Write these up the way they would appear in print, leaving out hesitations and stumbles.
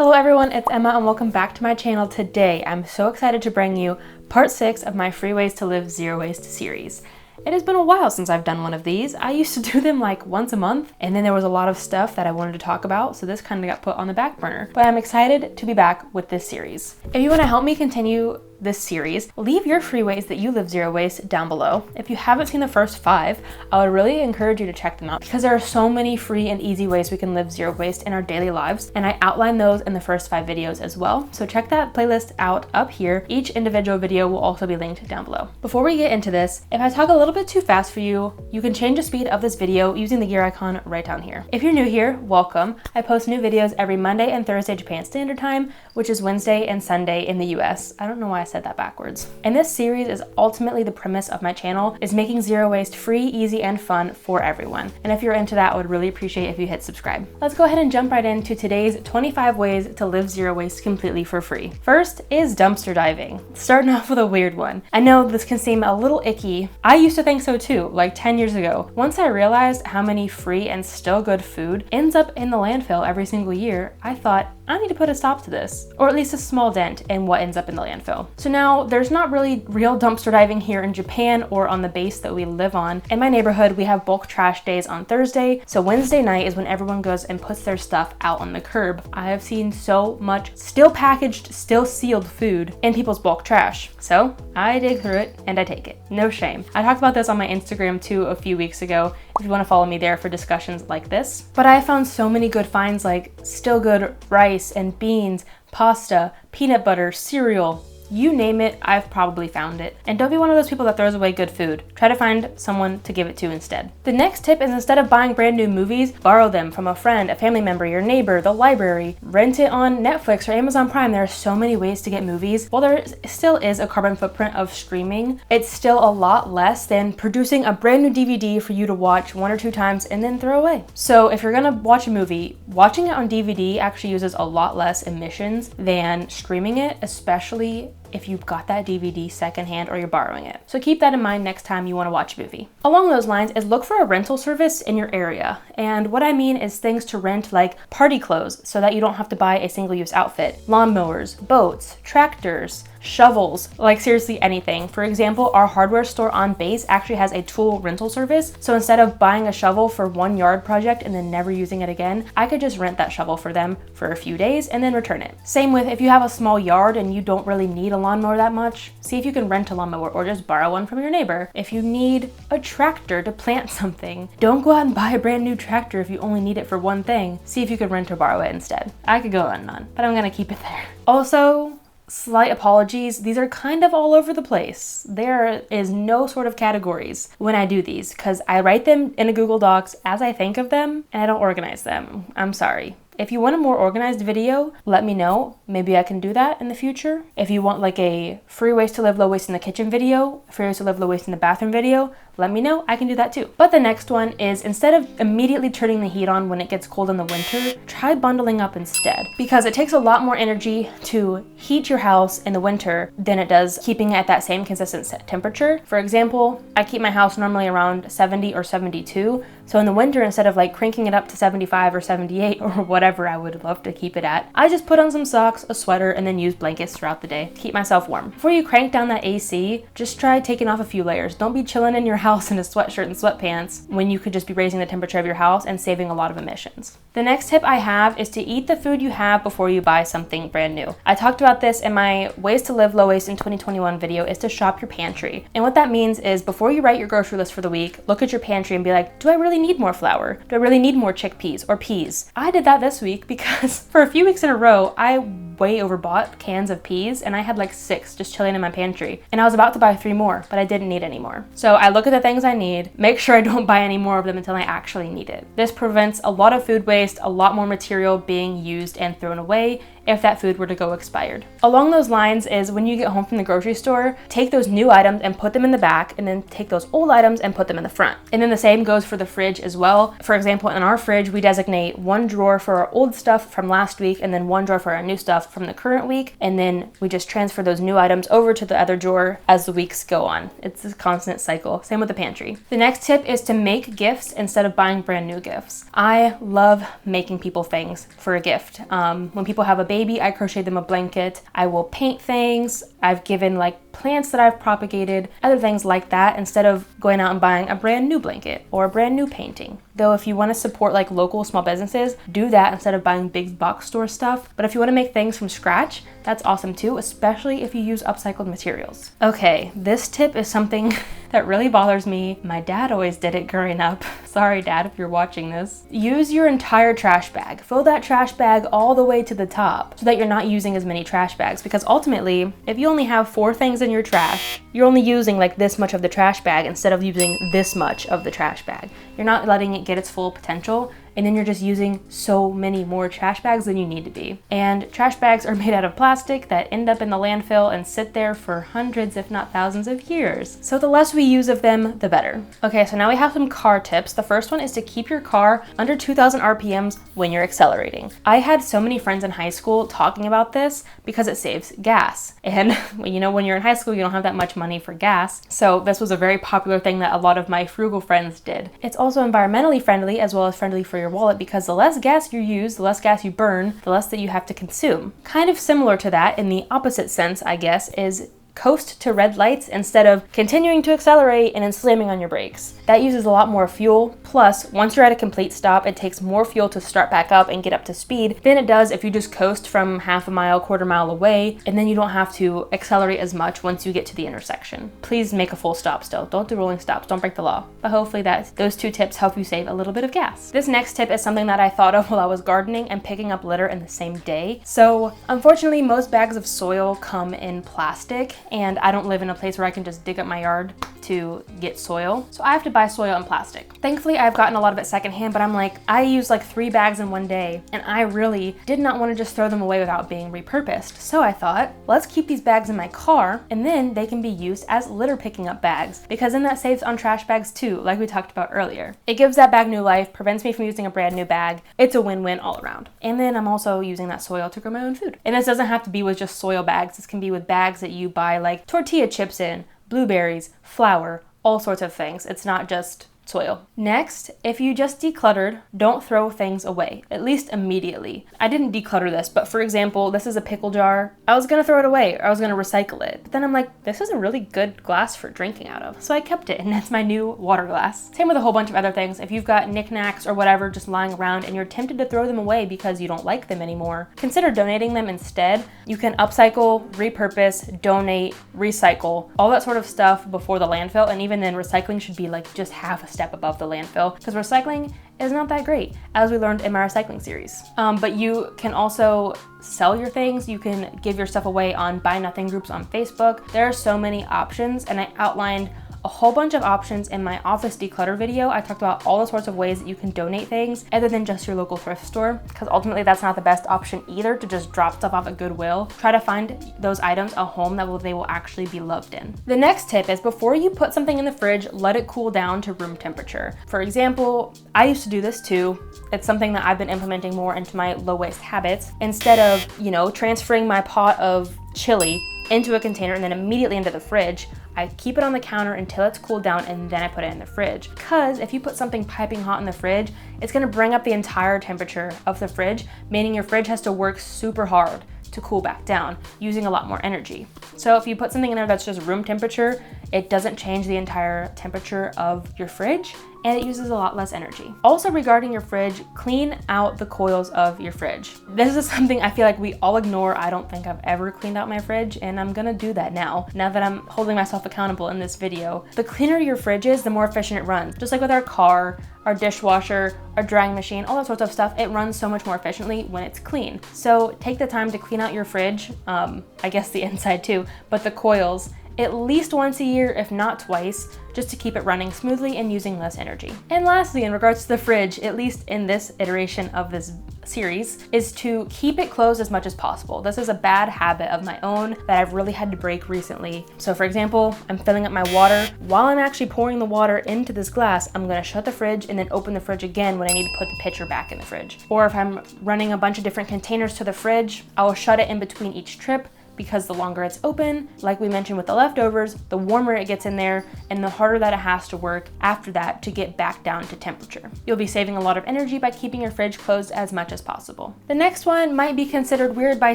Hello everyone, it's Emma and welcome back to my channel. Today, I'm so excited to bring you part 6 of my Free Ways to Live Zero Waste series. It has been a while since I've done one of these. I used to do them like once a month, and then there was a lot of stuff that I wanted to talk about, so this kind of got put on the back burner. But I'm excited to be back with this series. If you want to help me continue this series, leave your free ways that you live zero waste down below. If you haven't seen the first 5, I would really encourage you to check them out because there are so many free and easy ways we can live zero waste in our daily lives, and I outline those in the first 5 videos as well. So check that playlist out up here. Each individual video will also be linked down below. Before we get into this, if I talk a little bit too fast for you, you can change the speed of this video using the gear icon right down here. If you're new here, welcome. I post new videos every Monday and Thursday Japan Standard Time, which is Wednesday and Sunday in the US. I don't know why I said that backwards. And this series is ultimately the premise of my channel, is making zero waste free, easy, and fun for everyone. And if you're into that, I would really appreciate if you hit subscribe. Let's go ahead and jump right into today's 25 ways to live zero waste completely for free. First is dumpster diving. Starting off with a weird one. I know this can seem a little icky. I used to think so too, like 10 years ago. Once I realized how many free and still good food ends up in the landfill every single year, I thought, I need to put a stop to this, or at least a small dent in what ends up in the landfill. So now there's not really real dumpster diving here in Japan or on the base that we live on. In my neighborhood, we have bulk trash days on Thursday, so Wednesday night is when everyone goes and puts their stuff out on the curb. I have seen so much still packaged, still sealed food in people's bulk trash. So I dig through it and I take it, no shame. I talked about this on my Instagram too a few weeks ago, if you want to follow me there for discussions like this. But I found so many good finds like still good rice and beans, pasta, peanut butter, cereal. You name it, I've probably found it. And don't be one of those people that throws away good food. Try to find someone to give it to instead. The next tip is, instead of buying brand new movies, borrow them from a friend, a family member, your neighbor, the library. Rent it on Netflix or Amazon Prime. There are so many ways to get movies. While there still is a carbon footprint of streaming, it's still a lot less than producing a brand new DVD for you to watch 1 or 2 times and then throw away. So if you're gonna watch a movie, watching it on DVD actually uses a lot less emissions than streaming it, especially if you've got that DVD secondhand or you're borrowing it. So keep that in mind next time you want to watch a movie. Along those lines is look for a rental service in your area. And what I mean is things to rent like party clothes so that you don't have to buy a single-use outfit, lawnmowers, boats, tractors, shovels, like seriously anything. For example, our hardware store on base actually has a tool rental service. So instead of buying a shovel for 1 yard project and then never using it again, I could just rent that shovel for them for a few days and then return it. Same with if you have a small yard and you don't really need a lawnmower that much, see if you can rent a lawnmower or just borrow one from your neighbor. If you need a tractor to plant something, don't go out and buy a brand new tractor if you only need it for one thing. See if you could rent or borrow it instead. I could go on and on, but I'm gonna keep it there. Also, slight apologies, these are kind of all over the place. There is no sort of categories when I do these because I write them in a Google Docs as I think of them and I don't organize them. I'm sorry. If you want a more organized video, let me know. Maybe I can do that in the future. If you want like a free ways to live low waste in the kitchen video, free ways to live low waste in the bathroom video, let me know, I can do that too. But the next one is, instead of immediately turning the heat on when it gets cold in the winter, try bundling up instead. Because it takes a lot more energy to heat your house in the winter than it does keeping it at that same consistent temperature. For example, I keep my house normally around 70 or 72. So in the winter, instead of like cranking it up to 75 or 78 or whatever I would love to keep it at, I just put on some socks, a sweater, and then use blankets throughout the day to keep myself warm. Before you crank down that AC, just try taking off a few layers. Don't be chilling in your house in a sweatshirt and sweatpants when you could just be raising the temperature of your house and saving a lot of emissions. The next tip I have is to eat the food you have before you buy something brand new. I talked about this in my Ways to Live Low Waste in 2021 video, is to shop your pantry. And what that means is, before you write your grocery list for the week, look at your pantry and be like, do I really need more flour? Do I really need more chickpeas or peas? I did that this week because for a few weeks in a row, I way overbought cans of peas and I had like 6 just chilling in my pantry. And I was about to buy 3 more, but I didn't need any more. So I look at the things I need, make sure I don't buy any more of them until I actually need it. This prevents a lot of food waste, a lot more material being used and thrown away if that food were to go expired. Along those lines is, when you get home from the grocery store, take those new items and put them in the back, and then take those old items and put them in the front. And then the same goes for the fridge as well. For example, in our fridge, we designate 1 drawer for our old stuff from last week and then 1 drawer for our new stuff, out from the current week, and then we just transfer those new items over to the other drawer as the weeks go on. It's a constant cycle. Same with the pantry. The next tip is to make gifts instead of buying brand new gifts. I love making people things for a gift. When people have a baby, I crochet them a blanket. I will paint things. I've given like plants that I've propagated, other things like that, instead of going out and buying a brand new blanket or a brand new painting. Though if you want to support like local small businesses, do that instead of buying big box store stuff. But if you want to make things from scratch, that's awesome too, especially if you use upcycled materials. Okay, this tip is something that really bothers me. My dad always did it growing up. Sorry, Dad, if you're watching this. Use your entire trash bag. Fill that trash bag all the way to the top so that you're not using as many trash bags, because ultimately, if you only have 4 things in your trash, you're only using like this much of the trash bag instead of using this much of the trash bag. You're not letting it get its full potential, and then you're just using so many more trash bags than you need to be. And trash bags are made out of plastic that end up in the landfill and sit there for hundreds, if not thousands of years. So the less we use of them, the better. Okay, so now we have some car tips. The first one is to keep your car under 2,000 RPMs when you're accelerating. I had so many friends in high school talking about this because it saves gas. And you know, when you're in high school, you don't have that much money for gas. So this was a very popular thing that a lot of my frugal friends did. It's also environmentally friendly as well as friendly for your wallet, because the less gas you use, the less gas you burn, the less that you have to consume. Kind of similar to that in the opposite sense, I guess, is coast to red lights instead of continuing to accelerate and then slamming on your brakes. That uses a lot more fuel. Plus, once you're at a complete stop, it takes more fuel to start back up and get up to speed than it does if you just coast from half a mile, quarter mile away, and then you don't have to accelerate as much once you get to the intersection. Please make a full stop still. Don't do rolling stops. Don't break the law. But hopefully those 2 tips help you save a little bit of gas. This next tip is something that I thought of while I was gardening and picking up litter in the same day. So unfortunately, most bags of soil come in plastic, and I don't live in a place where I can just dig up my yard to get soil. So I have to buy soil in plastic. Thankfully, I've gotten a lot of it secondhand, but I'm like, I used like 3 bags in one day, and I really did not want to just throw them away without being repurposed. So I thought, let's keep these bags in my car, and then they can be used as litter picking up bags, because then that saves on trash bags too, like we talked about earlier. It gives that bag new life, prevents me from using a brand new bag. It's a win-win all around. And then I'm also using that soil to grow my own food. And this doesn't have to be with just soil bags. This can be with bags that you buy like tortilla chips in, blueberries, flour, all sorts of things. It's not just soil. Next, if you just decluttered, don't throw things away, at least immediately. I didn't declutter this, but for example, this is a pickle jar. I was gonna throw it away, or I was gonna recycle it. But then I'm like, this is a really good glass for drinking out of. So I kept it, and that's my new water glass. Same with a whole bunch of other things. If you've got knickknacks or whatever just lying around and you're tempted to throw them away because you don't like them anymore, consider donating them instead. You can upcycle, repurpose, donate, recycle, all that sort of stuff before the landfill. And even then, recycling should be like just half a step above the landfill, because recycling is not that great, as we learned in my recycling series. But you can also sell your things. You can give your stuff away on Buy Nothing groups on Facebook. There are so many options, and I outlined a whole bunch of options in my office declutter video. I talked about all the sorts of ways that you can donate things other than just your local thrift store, because ultimately that's not the best option either, to just drop stuff off at Goodwill. Try to find those items a home that they will actually be loved in. The next tip is, before you put something in the fridge, let it cool down to room temperature. For example, I used to do this too. It's something that I've been implementing more into my low waste habits. Instead of, transferring my pot of chili into a container and then immediately into the fridge, I keep it on the counter until it's cooled down, and then I put it in the fridge. Because if you put something piping hot in the fridge, it's gonna bring up the entire temperature of the fridge, meaning your fridge has to work super hard to cool back down, using a lot more energy. So if you put something in there that's just room temperature, it doesn't change the entire temperature of your fridge, and it uses a lot less energy. Also, regarding your fridge, clean out the coils of your fridge. This is something I feel like we all ignore. I don't think I've ever cleaned out my fridge, and I'm gonna do that now that I'm holding myself accountable in this video. The cleaner your fridge is, the more efficient it runs. Just like with our car, our dishwasher, our drying machine, all that sorts of stuff, it runs so much more efficiently when it's clean. So take the time to clean out your fridge, I guess the inside too, but the coils, at least once a year, if not twice, just to keep it running smoothly and using less energy. And lastly, in regards to the fridge, at least in this iteration of this series is to keep it closed as much as possible. This is a bad habit of my own that I've really had to break recently. So for example, I'm filling up my water. While I'm actually pouring the water into this glass, I'm gonna shut the fridge and then open the fridge again when I need to put the pitcher back in the fridge. Or if I'm running a bunch of different containers to the fridge, I will shut it in between each trip, because the longer it's open, like we mentioned with the leftovers, the warmer it gets in there and the harder that it has to work after that to get back down to temperature. You'll be saving a lot of energy by keeping your fridge closed as much as possible. The next one might be considered weird by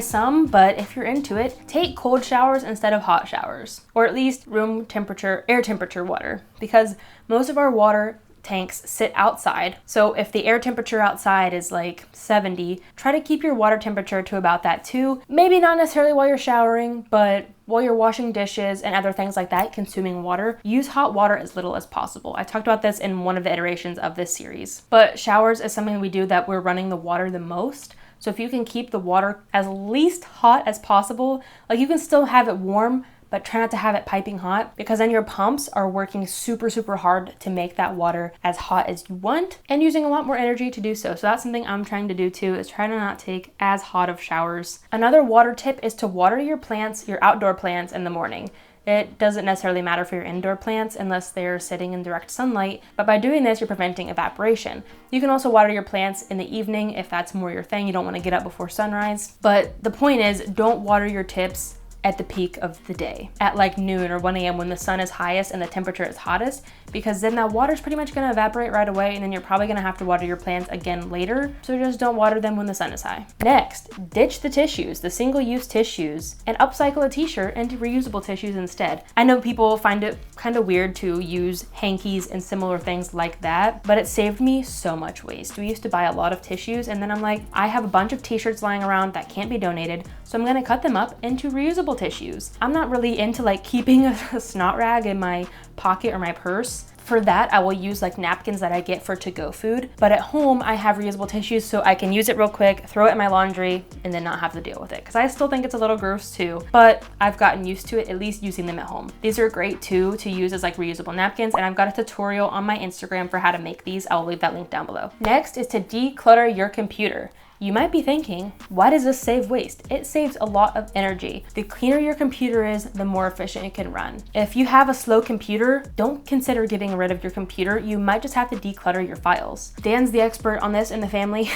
some, but if you're into it, take cold showers instead of hot showers, or at least room temperature, air temperature water, because most of our water tanks sit outside. So if the air temperature outside is like 70, try to keep your water temperature to about that too. Maybe not necessarily while you're showering, but while you're washing dishes and other things like that, consuming water, use hot water as little as possible. I talked about this in one of the iterations of this series. But showers is something we do that we're running the water the most. So if you can keep the water as least hot as possible, like you can still have it warm, but try not to have it piping hot, because then your pumps are working super hard to make that water as hot as you want and using a lot more energy to do so. So that's something I'm trying to do too, is try to not take as hot of showers. Another water tip is to water your plants, your outdoor plants, in the morning. It doesn't necessarily matter for your indoor plants unless they're sitting in direct sunlight, but by doing this, you're preventing evaporation. You can also water your plants in the evening if that's more your thing. You don't want to get up before sunrise. But the point is, don't water your tips at the peak of the day, at like noon or 1 a.m. when the sun is highest and the temperature is hottest, because then that water is pretty much going to evaporate right away, and then you're probably going to have to water your plants again later. So just don't water them when the sun is high. Next, ditch the tissues, the single-use tissues, and upcycle a t-shirt into reusable tissues instead. I know people find it kind of weird to use hankies and similar things like that, but it saved me so much waste. We used to buy a lot of tissues, and then I'm like, I have a bunch of t-shirts lying around that can't be donated, so I'm going to cut them up into reusable tissues. I'm not really into like keeping a snot rag in my pocket or my purse. For that, I will use like napkins that I get for to-go food. But at home, I have reusable tissues so I can use it real quick, throw it in my laundry, and then not have to deal with it. Because I still think it's a little gross too, but I've gotten used to it, at least using them at home. These are great too to use as like reusable napkins, and I've got a tutorial on my Instagram for how to make these. I'll leave that link down below. Next is to declutter your computer. You might be thinking, why does this save waste? It saves a lot of energy. The cleaner your computer is, the more efficient it can run. If you have a slow computer, don't consider getting rid of your computer. You might just have to declutter your files. Dan's the expert on this in the family.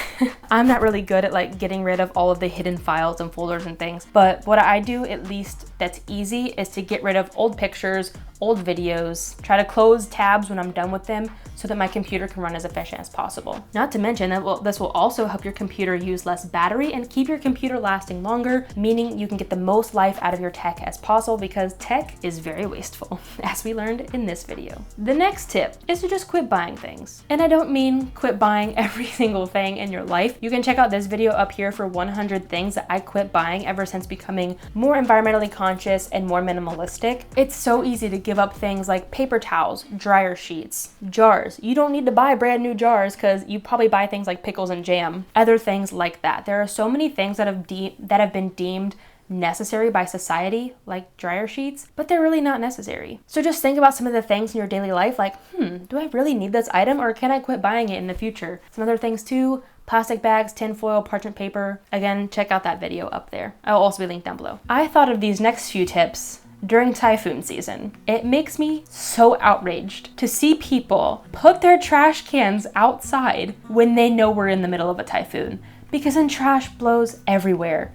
I'm not really good at like getting rid of all of the hidden files and folders and things, but what I do, at least that's easy, is to get rid of old pictures, old videos, try to close tabs when I'm done with them so that my computer can run as efficient as possible. Not to mention that this will also help your computer use less battery and keep your computer lasting longer, meaning you can get the most life out of your tech as possible, because tech is very wasteful, as we learned in this video. The next tip is to just quit buying things. And I don't mean quit buying every single thing in your life. You can check out this video up here for 100 things that I quit buying ever since becoming more environmentally conscious and more minimalistic. It's so easy to give up things like paper towels, dryer sheets, jars. You don't need to buy brand new jars because you probably buy things like pickles and jam, other things like that. There are so many things that have been deemed necessary by society, like dryer sheets, but they're really not necessary. So just think about some of the things in your daily life like, do I really need this item, or can I quit buying it in the future? Some other things too, plastic bags, tin foil, parchment paper. Again, check out that video up there. I'll also be linked down below. I thought of these next few tips during typhoon season. It makes me so outraged to see people put their trash cans outside when they know we're in the middle of a typhoon, because then trash blows everywhere.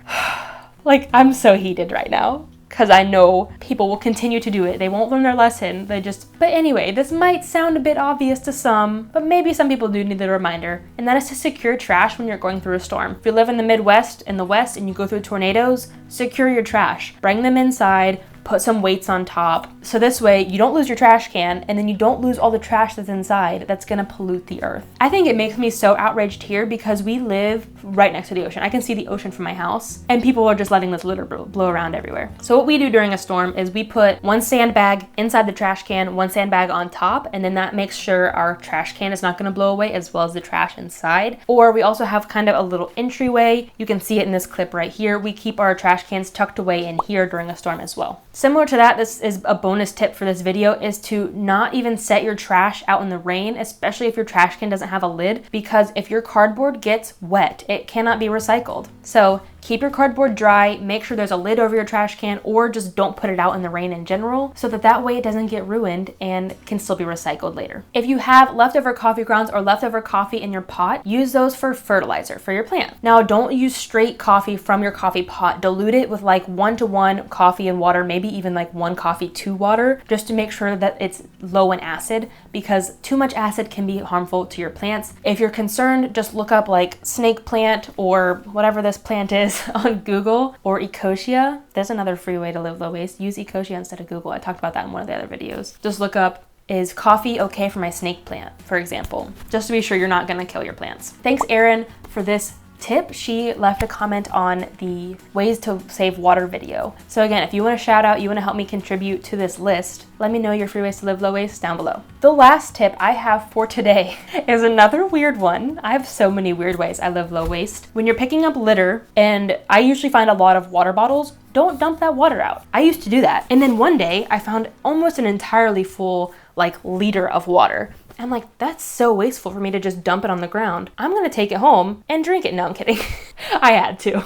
Like, I'm so heated right now because I know people will continue to do it. They won't learn their lesson. But anyway, this might sound a bit obvious to some, but maybe some people do need the reminder, and that is to secure trash when you're going through a storm. If you live in the Midwest, in the West, and you go through tornadoes, secure your trash. Bring them inside, put some weights on top. So this way you don't lose your trash can, and then you don't lose all the trash that's inside that's gonna pollute the earth. I think it makes me so outraged here because we live right next to the ocean. I can see the ocean from my house, and people are just letting this litter blow around everywhere. So what we do during a storm is we put one sandbag inside the trash can, one sandbag on top, and then that makes sure our trash can is not gonna blow away, as well as the trash inside. Or we also have kind of a little entryway. You can see it in this clip right here. We keep our trash cans tucked away in here during a storm as well. Similar to that, this is a bonus tip for this video, is to not even set your trash out in the rain, especially if your trash can doesn't have a lid, because if your cardboard gets wet, it cannot be recycled. So keep your cardboard dry, make sure there's a lid over your trash can, or just don't put it out in the rain in general, so that way it doesn't get ruined and can still be recycled later. If you have leftover coffee grounds or leftover coffee in your pot, use those for fertilizer for your plant. Now, don't use straight coffee from your coffee pot. Dilute it with like 1-to-1 coffee and water, maybe even like 1 coffee to water, just to make sure that it's low in acid, because too much acid can be harmful to your plants. If you're concerned, just look up like snake plant or whatever this plant is on Google, or Ecosia. There's another free way to live low waste. Use Ecosia instead of Google. I talked about that in one of the other videos. Just look up, is coffee okay for my snake plant, for example, just to be sure you're not gonna kill your plants. Thanks, Erin, for this tip. She left a comment on the ways to save water video. So again, if you want a shout out, you want to help me contribute to this list, let me know your free ways to live low waste down below. The last tip I have for today is another weird one. I have so many weird ways I live low waste. When you're picking up litter, and I usually find a lot of water bottles, don't dump that water out. I used to do that. And then one day I found almost an entirely full like liter of water. I'm like, that's so wasteful for me to just dump it on the ground. I'm gonna take it home and drink it. No, I'm kidding. I had to.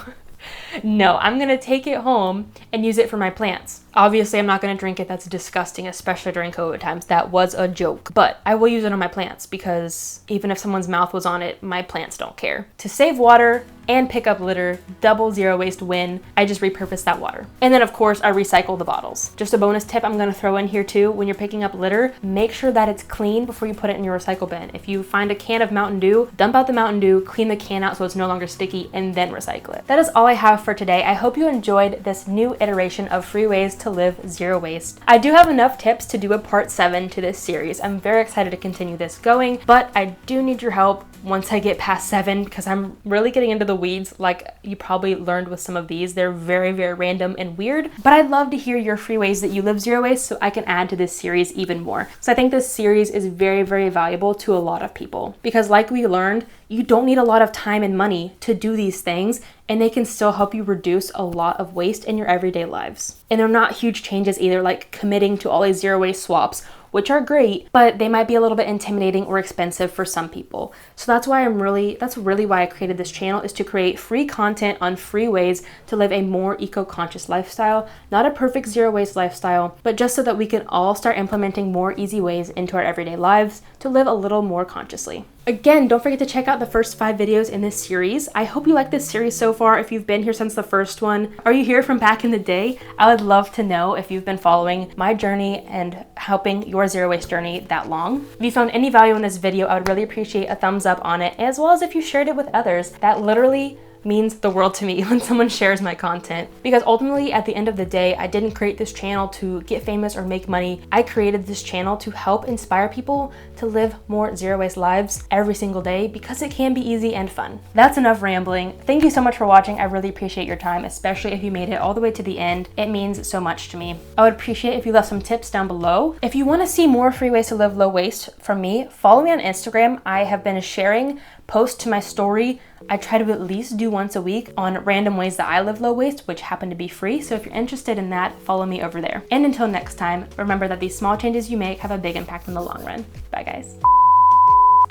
No, I'm gonna take it home and use it for my plants. Obviously, I'm not gonna drink it. That's disgusting, especially during COVID times. That was a joke. But I will use it on my plants, because even if someone's mouth was on it, my plants don't care. To save water and pick up litter, double zero waste win, I just repurpose that water. And then of course, I recycle the bottles. Just a bonus tip I'm gonna throw in here too, when you're picking up litter, make sure that it's clean before you put it in your recycle bin. If you find a can of Mountain Dew, dump out the Mountain Dew, clean the can out so it's no longer sticky, and then recycle it. That is all I have for today. I hope you enjoyed this new iteration of free ways to live zero waste. I do have enough tips to do a part 7 to this series. I'm very excited to continue this going, but I do need your help once I get past 7, because I'm really getting into the weeds, like you probably learned with some of these. They're very, very random and weird, but I'd love to hear your free ways that you live zero waste so I can add to this series even more. So I think this series is very, very valuable to a lot of people, because like we learned, you don't need a lot of time and money to do these things, and they can still help you reduce a lot of waste in your everyday lives. And they're not huge changes either, like committing to all these zero waste swaps, which are great, but they might be a little bit intimidating or expensive for some people. So that's really why I created this channel, is to create free content on free ways to live a more eco-conscious lifestyle. Not a perfect zero waste lifestyle, but just so that we can all start implementing more easy ways into our everyday lives to live a little more consciously. Again, don't forget to check out the first 5 videos in this series. I hope you like this series so far. If you've been here since the first one, are you here from back in the day? I would love to know if you've been following my journey and helping your zero waste journey that long. If you found any value in this video, I would really appreciate a thumbs up on it, as well as if you shared it with others. That literally means the world to me when someone shares my content, because ultimately at the end of the day, I didn't create this channel to get famous or make money. I created this channel to help inspire people to live more zero waste lives every single day, because it can be easy and fun. That's enough rambling. Thank you so much for watching. I really appreciate your time, especially if you made it all the way to the end. It means so much to me. I would appreciate if you left some tips down below. If you want to see more free ways to live low waste from me, follow me on Instagram. I have been sharing posts to my story. I try to at least do once a week on random ways that I live low waste, which happen to be free. So if you're interested in that, follow me over there. And until next time, remember that these small changes you make have a big impact in the long run. Bye guys.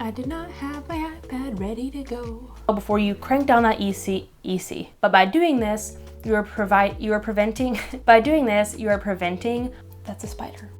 I did not have my iPad ready to go. Before you crank down that EC. But by doing this, you are preventing, that's a spider.